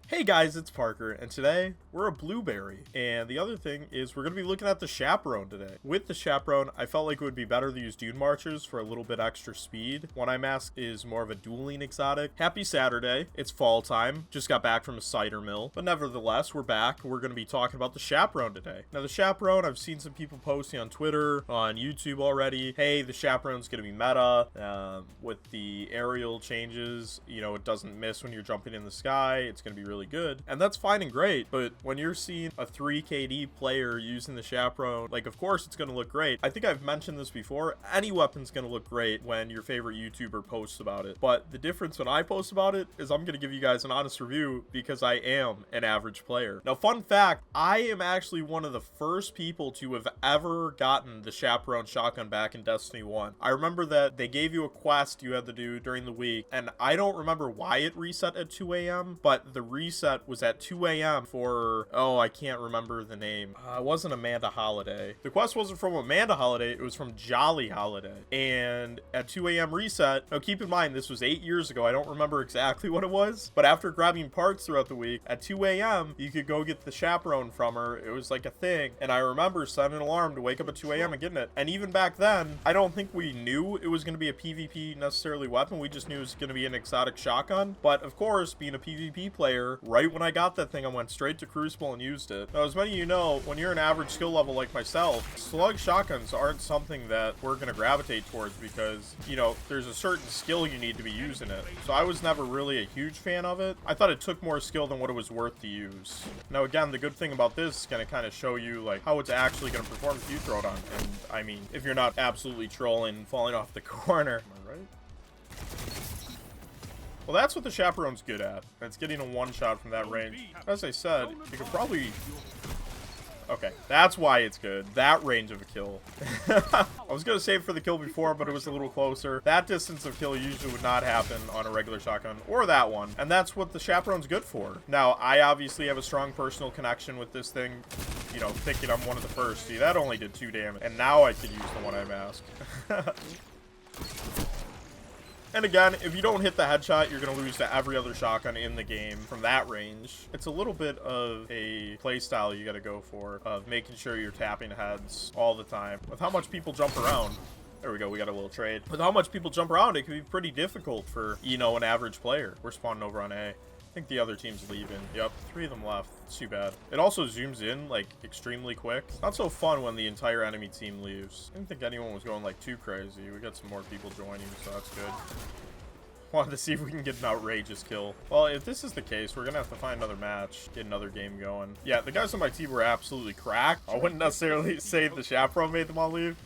Hey guys, it's Parker, and today we're a blueberry. And the other thing is we're going to be looking at the Chaperone today. With the Chaperone, I felt like it would be better to use Dune Marchers for a little bit extra speed. One Eye Mask is more of a dueling exotic. Happy Saturday. It's fall time. Just got back from a cider mill. But nevertheless, we're back. We're going to be talking about the Chaperone today. Now, the Chaperone, I've seen some people posting on Twitter, on YouTube already. Hey, the Chaperone's going to be meta. With the aerial changes, you know, it doesn't miss when you're jumping in the sky. It's going to be really good, and that's fine and great. But when you're seeing a 3 KD player using the Chaperone, like, of course it's going to look great. I think I've mentioned this before. Any weapon's going to look great when your favorite YouTuber posts about it, but the difference when I post about it is I'm going to give you guys an honest review because I am an average player. Now, fun fact, I am actually one of the first people to have ever gotten the Chaperone shotgun back in Destiny 1. I remember that they gave you a quest you had to do during the week, and I don't remember why it reset at 2 a.m., but the reset was at 2 a.m. for, I can't remember the name. It wasn't Amanda Holiday. The quest wasn't from Amanda Holiday, it was from Jolly Holiday. And at 2 a.m. reset, now keep in mind, this was 8 years ago, I don't remember exactly what it was, but after grabbing parts throughout the week, at 2 a.m., you could go get the Chaperone from her. It was like a thing, and I remember setting an alarm to wake up at 2 a.m. and getting it. And even back then, I don't think we knew it was going to be a PvP necessarily weapon. We just knew it was going to be an exotic shotgun. But of course, being a PvP player, right when I got that thing, I went straight to Crucible and used it. Now, as many of you know, when you're an average skill level like myself, slug shotguns aren't something that we're going to gravitate towards because, you know, there's a certain skill you need to be using it. So I was never really a huge fan of it. I thought it took more skill than what it was worth to use. Now, again, the good thing about this is going to kind of show you, like, how it's actually going to perform if you throw it on. And, I mean, if you're not absolutely trolling and falling off the corner. Am I right? Well, that's what the Chaperone's good at. It's getting a one-shot from that range. As I said, you could probably... Okay, that's why it's good. That range of a kill. I was going to save for the kill before, but it was a little closer. That distance of kill usually would not happen on a regular shotgun, or that one. And that's what the Chaperone's good for. Now, I obviously have a strong personal connection with this thing. You know, picking up one of the first. See, that only did 2 damage. And now I could use the One Eye Mask. And again, if you don't hit the headshot, you're going to lose to every other shotgun in the game from that range. It's a little bit of a playstyle you got to go for, of making sure you're tapping heads all the time. With how much people jump around, there we go, we got a little trade. With how much people jump around, it can be pretty difficult for, you know, an average player. We're spawning over on A. I think the other team's leaving. Yep, 3 of them left. It's too bad. It also zooms in, like, extremely quick. Not so fun when the entire enemy team leaves. I didn't think anyone was going, like, too crazy. We got some more people joining, so that's good. Wanted to see if we can get an outrageous kill. Well, if this is the case, we're gonna have to find another match, get another game going. Yeah, the guys on my team were absolutely cracked. I wouldn't necessarily say the Chaperone made them all leave.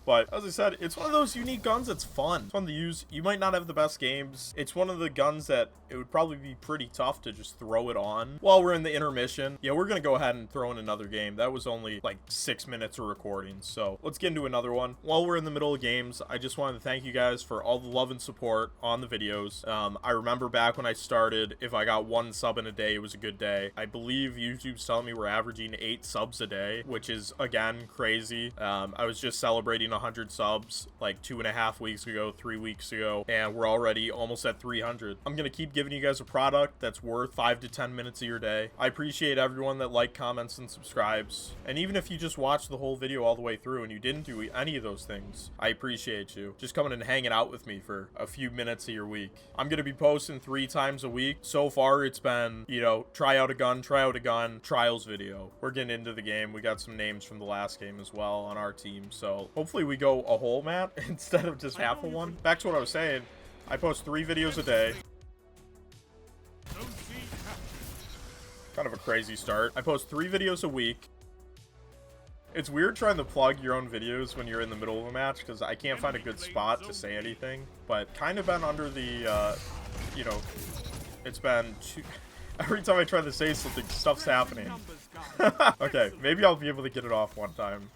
But, as I said, it's one of those unique guns that's fun. It's fun to use. You might not have the best games. It's one of the guns that it would probably be pretty tough to just throw it on while we're in the intermission. Yeah, we're going to go ahead and throw in another game. That was only like 6 minutes of recording. So, let's get into another one. While we're in the middle of games, I just wanted to thank you guys for all the love and support on the videos. I remember back when I started, if I got 1 sub in a day, it was a good day. I believe YouTube's telling me we're averaging 8 subs a day, which is, again, crazy. I was just celebrating 100 subs like 2.5 weeks ago, 3 weeks ago, and we're already almost at 300. I'm gonna keep giving you guys a product that's worth 5 to 10 minutes of your day. I appreciate everyone that comments, and subscribes. And even if you just watch the whole video all the way through and you didn't do any of those things, I appreciate you just coming and hanging out with me for a few minutes of your week. I'm gonna be posting 3 times a week. So far, it's been, you know, try out a gun, trials video. We're getting into the game. We got some names from the last game as well on our team, so hopefully we go a whole map instead of just half of one. Back to what I was saying, I post 3 videos a day. Kind of a crazy start. I post 3 videos a week. It's weird trying to plug your own videos when you're in the middle of a match because I can't find a good spot to say anything, but kind of been under the, you know, it's been every time I try to say something, stuff's happening. Okay, maybe I'll be able to get it off one time.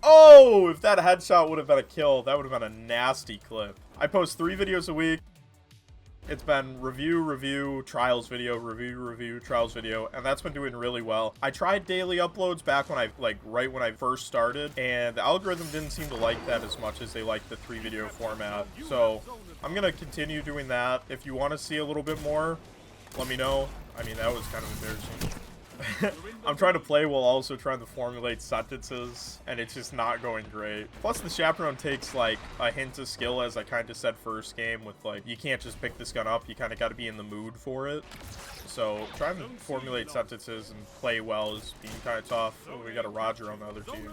Oh, if that headshot would have been a kill, that would have been a nasty clip. I post 3 videos a week. It's been review, trials video, review, trials video, and that's been doing really well. I tried daily uploads back when right when I first started, and the algorithm didn't seem to like that as much as they like the 3-video format. So I'm gonna continue doing that. If you want to see a little bit more, let me know. I mean, that was kind of embarrassing. I'm trying to play while also trying to formulate sentences, and it's just not going great. Plus, the Chaperone takes, like, a hint of skill, as I kind of said first game, with, like, you can't just pick this gun up, you kind of got to be in the mood for it. So, trying to formulate sentences and play well is being kind of tough. Oh, we got a Roger on the other team.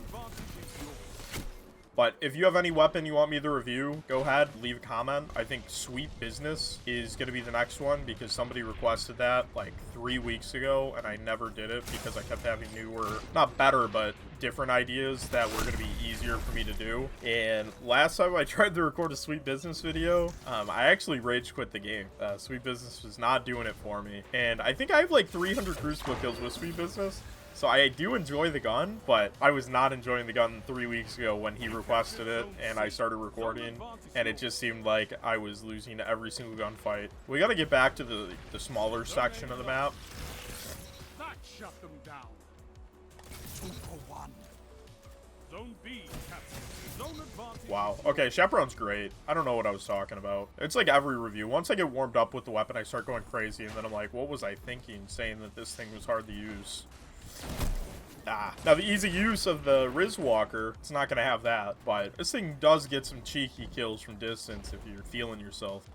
But if you have any weapon you want me to review, go ahead, leave a comment. I think Sweet Business is going to be the next one because somebody requested that like 3 weeks ago, and I never did it because I kept having newer, not better, but different ideas that were going to be easier for me to do. And last time I tried to record a Sweet Business video, I actually rage quit the game. Sweet Business was not doing it for me. And I think I have like 300 Crucible kills with Sweet Business. So I do enjoy the gun, but I was not enjoying the gun 3 weeks ago when he requested it and I started recording, and it just seemed like I was losing every single gunfight. We gotta get back to the smaller section of the map. That shut them down. 2 for 1. Zone B captured. Zone advantage. Wow. Okay, Chaperone's great. I don't know what I was talking about. It's like every review. Once I get warmed up with the weapon, I start going crazy, and then I'm like, what was I thinking saying that this thing was hard to use? Now the easy use of the Riz Walker, it's not going to have that, but this thing does get some cheeky kills from distance if you're feeling yourself.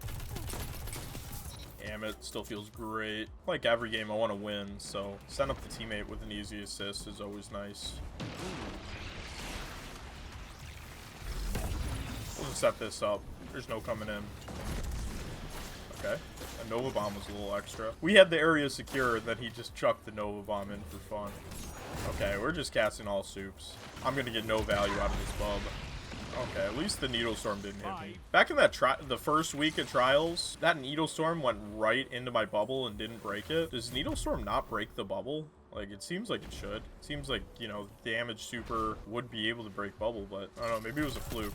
Damn, it still feels great. Like every game, I want to win, so send up the teammate with an easy assist is always nice. We'll just set this up. There's no coming in. Okay. A Nova Bomb was a little extra. We had the area secure, and then he just chucked the Nova Bomb in for fun. Okay, we're just casting all soups. I'm gonna get no value out of this bub. Okay, at least the Needle Storm didn't hit me. Back in that the first week of trials, that Needle Storm went right into my bubble and didn't break it. Does Needle Storm not break the bubble? Like, it seems like it should. It seems like, you know, damage super would be able to break bubble, but I don't know, maybe it was a fluke.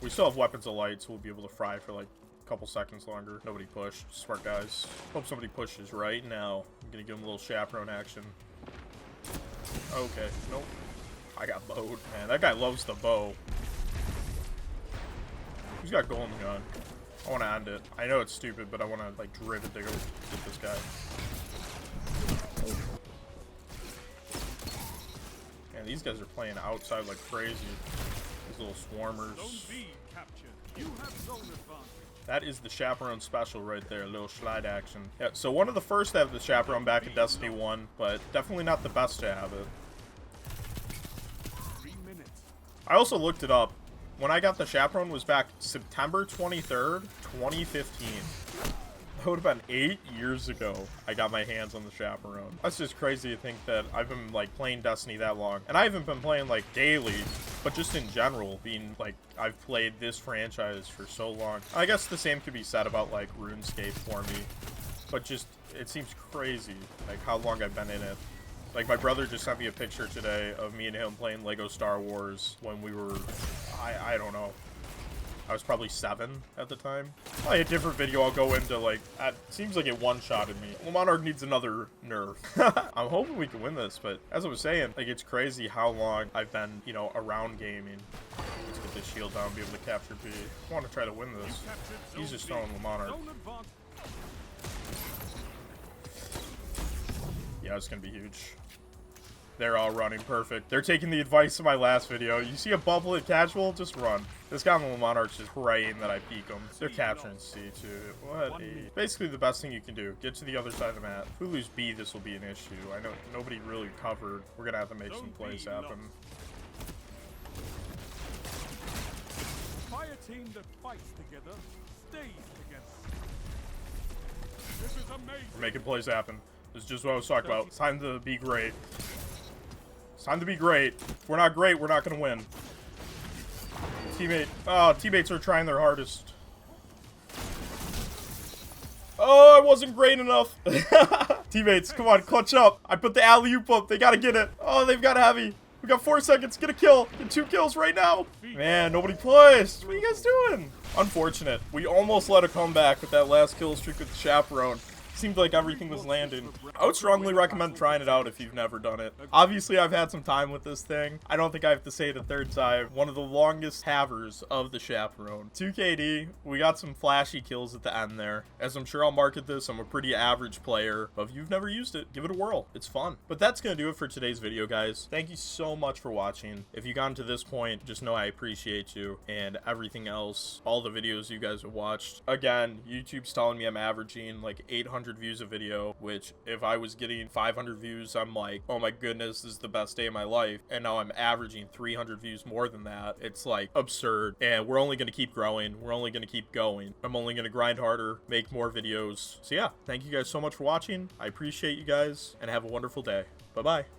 We still have Weapons of Light, so we'll be able to fry for like couple seconds longer. Nobody pushed. Smart guys. Hope somebody pushes right now. I'm gonna give him a little Chaperone action. Okay. Nope. I got bowed. Man, that guy loves the bow. Who's got golden gun? I want to end it. I know it's stupid, but I want to like drive it to go get this guy. Man, these guys are playing outside like crazy. These little swarmers. Zone B captured. You have zone advantage. That is the Chaperone special right there, a little slide action. Yeah, so one of the first to have the Chaperone back in Destiny 1, but definitely not the best to have it. 3 minutes. I also looked it up. When I got the Chaperone was back September 23rd, 2015. That would have been 8 years ago I got my hands on the Chaperone. That's just crazy to think that I've been like playing Destiny that long. And I haven't been playing like daily, but just in general, being like I've played this franchise for so long. I guess the same could be said about like RuneScape for me, but just it seems crazy like how long I've been in it. Like my brother just sent me a picture today of me and him playing Lego Star Wars when we were, I don't know, I was probably 7 at the time. Probably a different video I'll go into, like, it seems like it one-shotted me. Well, Monarch needs another nerf. I'm hoping we can win this, but as I was saying, like, it's crazy how long I've been, you know, around gaming. Let's get this shield down and be able to capture B. I want to try to win this. He's just throwing the Monarch. Yeah, it's going to be huge. They're all running perfect. They're taking the advice of my last video. You see a bubble at casual, just run. This guy on the Monarch's just praying that I peek him. They're capturing C too. What a... Basically the best thing you can do. Get to the other side of the map. If we lose B, this will be an issue. I know nobody really covered. We're gonna have to make some plays happen. Fire team that fights together stays together. This is amazing. We're making plays happen. This is just what I was talking about. It's time to be great. It's time to be great. If we're not great, we're not going to win. Teammates are trying their hardest. Oh, I wasn't great enough. Teammates, come on, clutch up. I put the alley-oop up. They got to get it. Oh, they've got heavy. We got 4 seconds. Get a kill. Get 2 kills right now. Man, nobody pushed. What are you guys doing? Unfortunate. We almost let a comeback with that last kill streak with the Chaperone. Seemed like everything was landing. I would strongly recommend trying it out if you've never done it. Obviously, I've had some time with this thing. I don't think I have to say it a third time. One of the longest havers of the Chaperone. 2KD, we got some flashy kills at the end there. As I'm sure I'll market this, I'm a pretty average player. But if you've never used it, give it a whirl. It's fun. But that's going to do it for today's video, guys. Thank you so much for watching. If you've gotten to this point, just know I appreciate you. And everything else, all the videos you guys have watched. Again, YouTube's telling me I'm averaging like 800 views a video, which if I was getting 500 views, I'm like, oh my goodness, this is the best day of my life. And now I'm averaging 300 views more than that. It's like absurd. And we're only going to keep growing. We're only going to keep going. I'm only going to grind harder, make more videos. So yeah, thank you guys so much for watching. I appreciate you guys and have a wonderful day. Bye-bye.